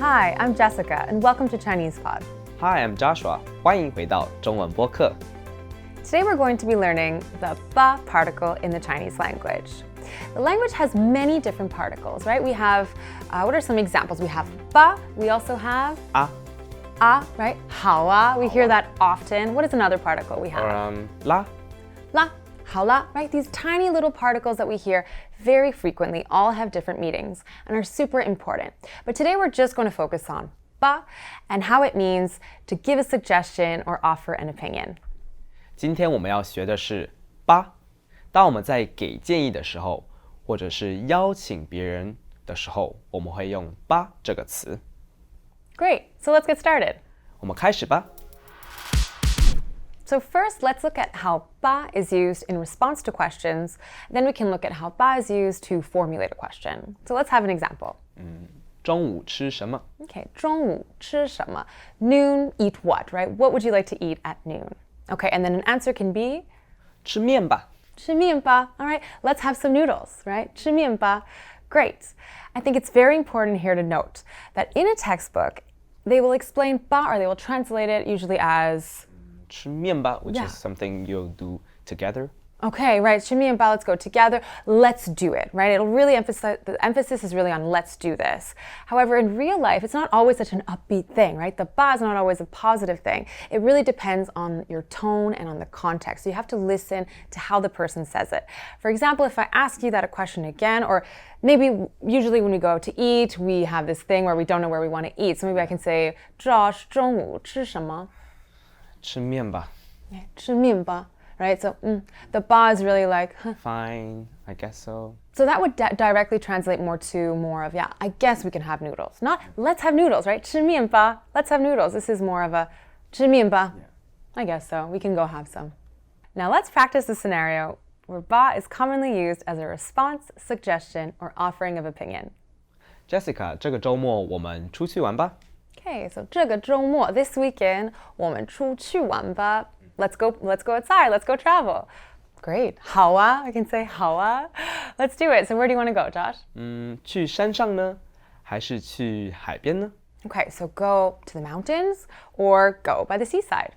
Hi, I'm Jessica, and welcome to ChinesePod. Hi, I'm Joshua. 欢迎回到中文播客。 Today we're going to be learning the ba particle in the Chinese language. The language has many different particles, right? We have, what are some examples? We have ba, we also have right? 好啊, we hear that often. What is another particle we have? Or, 啦 好啦, right? These tiny little particles that we hear very frequently all have different meanings and are super important. But today we're just going to focus on ba and how it means to give a suggestion or offer an opinion. 今天我们要学的是吧。当我们在给建议的时候，或者是邀请别人的时候，我们会用吧这个词。 Great, so let's get started. 我们开始吧。 So first, let's look at how ba is used in response to questions. Then we can look at how ba is used to formulate a question. So let's have an example. 中午吃什么？ Okay, 中午吃什么? Noon, eat what, right? What would you like to eat at noon? Okay, and then an answer can be 吃面吧。吃面吧. All right, let's have some noodles, right? 吃面吧. Great. I think it's very important here to note that in a textbook, they will explain ba or they will translate it usually as 吃面吧 which Yeah. is something you'll do together. okay, right, 吃面吧, let's go together, let's do it, right? It'll really emphasize, the emphasis is really on let's do this. However, in real life, it's not always such an upbeat thing, right? The ba is not always a positive thing. It really depends on your tone and on the context. So you have to listen to how the person says it. For example, if I ask you that question again, or maybe usually when we go out to eat, we have this thing where we don't know where we want to eat. So maybe I can say, Josh, 中午吃什么? 吃面吧。 Yeah, 吃面吧. Right, so the ba is really like, huh. Fine, I guess so. So that would directly translate more to more of, yeah, I guess we can have noodles. Not, let's have noodles, right? 吃面吧, let's have noodles. This is more of a 吃面吧. Yeah. I guess so. We can go have some. Now let's practice the scenario where ba is commonly used as a response, suggestion, or offering of opinion. Jessica, 这个周末我们出去玩吧。 Okay, so 这个周末, this weekend, 我们出去玩吧. Let's go outside, let's go travel. Great. 好啊, I can say 好啊. Let's do it. So where do you want to go, Josh? 去山上呢，还是去海边呢？ Okay, so go to the mountains or go by the seaside.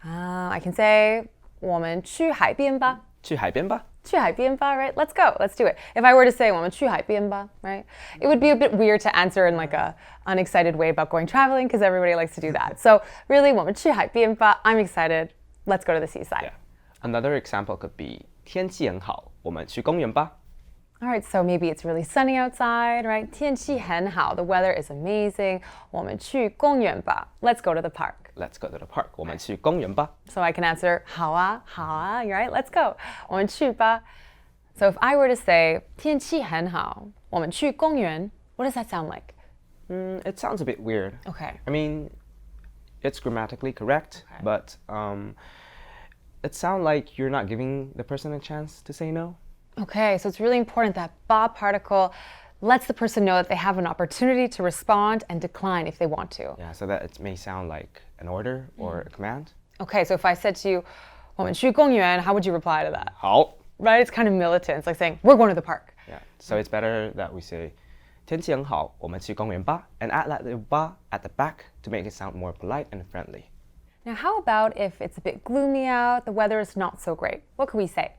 I can say 我们去海边吧.去海边吧。去海边吧, right? Let's go. Let's do it. If I were to say 我们去海边吧, right? It would be a bit weird to answer in like a unexcited way about going traveling because everybody likes to do that. So really 我们去海边吧, I'm excited. Let's go to the seaside. Yeah. Another example could be 天气很好，我们去公园吧。 All right, so maybe it's really sunny outside, right? 天气很好, the weather is amazing. 我们去公园吧. Let's go to the park. Let's go to the park. 我们去公园吧。 So I can answer 好啊, 好啊, you're right? Let's go. 我们去吧. So if I were to say 天气很好,我们去公园, what does that sound like? It sounds a bit weird. Okay. I mean, it's grammatically correct, Okay. but it sounds like you're not giving the person a chance to say no. Okay, so it's really important that ba particle lets the person know that they have an opportunity to respond and decline if they want to. Yeah, so that it may sound like an order or a command. Okay, so if I said to you, 我们去公园, how would you reply to that? 好. Right? It's kind of militant. It's like saying, we're going to the park. Yeah, so it's better that we say 天气很好，我们去公园吧 and add that little ba at the back to make it sound more polite and friendly. Now, how about if it's a bit gloomy out, the weather is not so great? What could we say?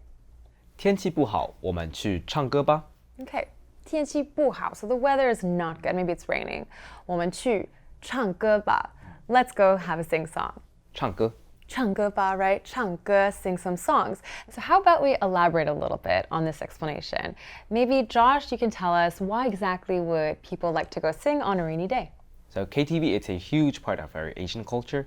天气不好，我们去唱歌吧。 Okay, 天气不好, so the weather is not good. Maybe it's raining. 我们去唱歌吧. Let's go have a sing song. 唱歌。唱歌吧, right? 唱歌, sing some songs. So how about we elaborate a little bit on this explanation? Maybe Josh, you can tell us why exactly would people like to go sing on a rainy day? So KTV, it's a huge part of our Asian culture.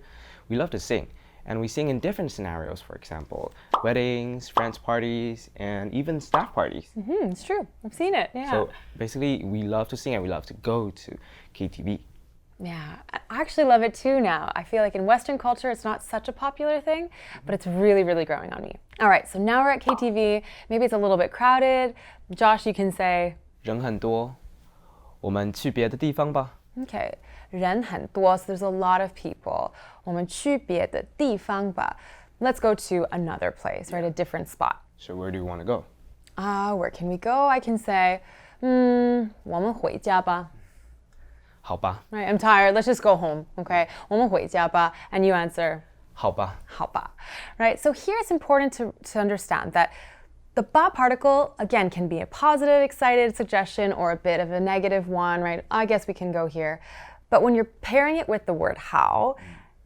We love to sing, and we sing in different scenarios, for example, weddings, friends' parties, and even staff parties. It's true. I've seen it. Yeah. So basically, we love to sing and we love to go to KTV. Yeah, I actually love it too now. I feel like in Western culture, it's not such a popular thing, but it's really, really growing on me. All right, so now we're at KTV. Maybe it's a little bit crowded. Josh, you can say, 人很多，我们去别的地方吧。 okay, 人很多, so there's a lot of people. 我们去别的地方吧. Let's go to another place, right? A different spot. So where do you want to go? Where can we go? I can say, 我们回家吧.好吧 Right? I'm tired. Let's just go home. Okay? 我们回家吧. And you answer, 好吧 好吧. Right? So here it's important to understand that the ba particle, again, can be a positive, excited suggestion or a bit of a negative one, right? I guess we can go here. But when you're pairing it with the word how,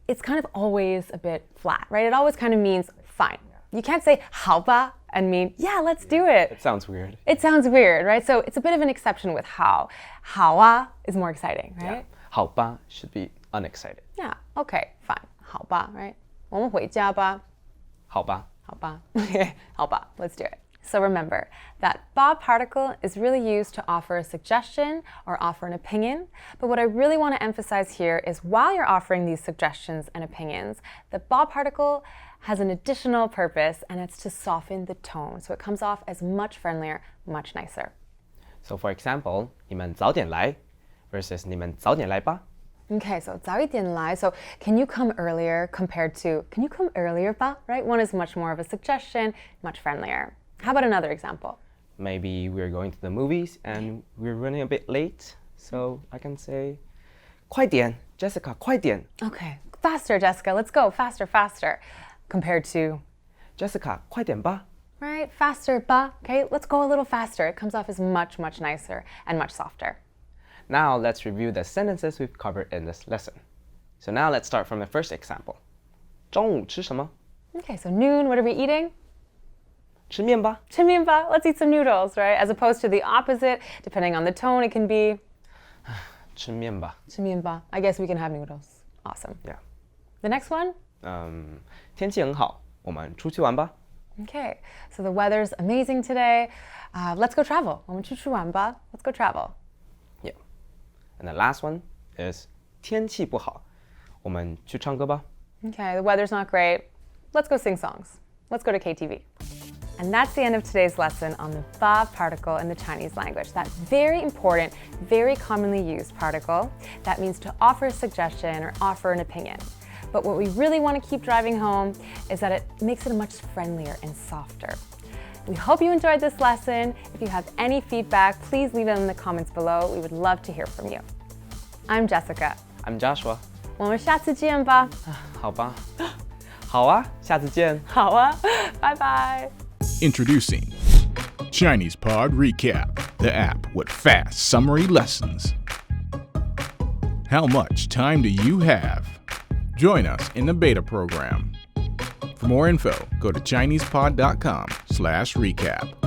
it's kind of always a bit flat, right? It always kind of means fine. You can't say 好吧 and mean, yeah, let's do it. It sounds weird. It sounds weird, right? So it's a bit of an exception with how. 好啊 is more exciting, right? Yeah. 好吧 should be unexcited. Yeah, okay, fine. 好吧, right? 我们回家吧.好吧 好吧. Okay, 好吧, let's do it. So remember, that ba particle is really used to offer a suggestion or offer an opinion. But what I really want to emphasize here is while you're offering these suggestions and opinions, the ba particle has an additional purpose, and it's to soften the tone. So it comes off as much friendlier, much nicer. So for example, 你们早点来 versus 你们早点来吧 Okay, so 早一点来. So can you come earlier compared to can you come earlier ba? Right? One is much more of a suggestion, much friendlier. How about another example? Maybe we're going to the movies and we're running a bit late. So I can say 快点 Jessica 快点 Okay, faster, Jessica. Let's go. Faster, faster. Compared to, Jessica 快点吧 right? Faster, ba. Okay, let's go a little faster. It comes off as much, much nicer and much softer. Now let's review the sentences we've covered in this lesson. So now let's start from the first example. 中午吃什么 Okay, so noon, what are we eating? 吃面吧 吃面吧. Let's eat some noodles, right? As opposed to the opposite, depending on the tone, it can be 吃面吧 吃面吧. I guess we can have noodles. Awesome. Yeah. The next one? 天气很好我们出去玩吧 Okay, so the weather's amazing today. Let's go travel. 我们出去玩吧. Let's go travel. Yeah. And the last one is 天气不好我们去唱歌吧 Okay, the weather's not great. Let's go sing songs. Let's go to KTV. And that's the end of today's lesson on the ba particle in the Chinese language. That very important, very commonly used particle that means to offer a suggestion or offer an opinion. But what we really want to keep driving home is that it makes it much friendlier and softer. We hope you enjoyed this lesson. If you have any feedback, please leave it in the comments below. We would love to hear from you. I'm Jessica. I'm Joshua 我们下次见吧。好吧好啊下次见好啊，拜拜。 Introducing ChinesePod Recap, the app with fast summary lessons. How much time do you have? Join us in the beta program. For more info, go to ChinesePod.com/recap.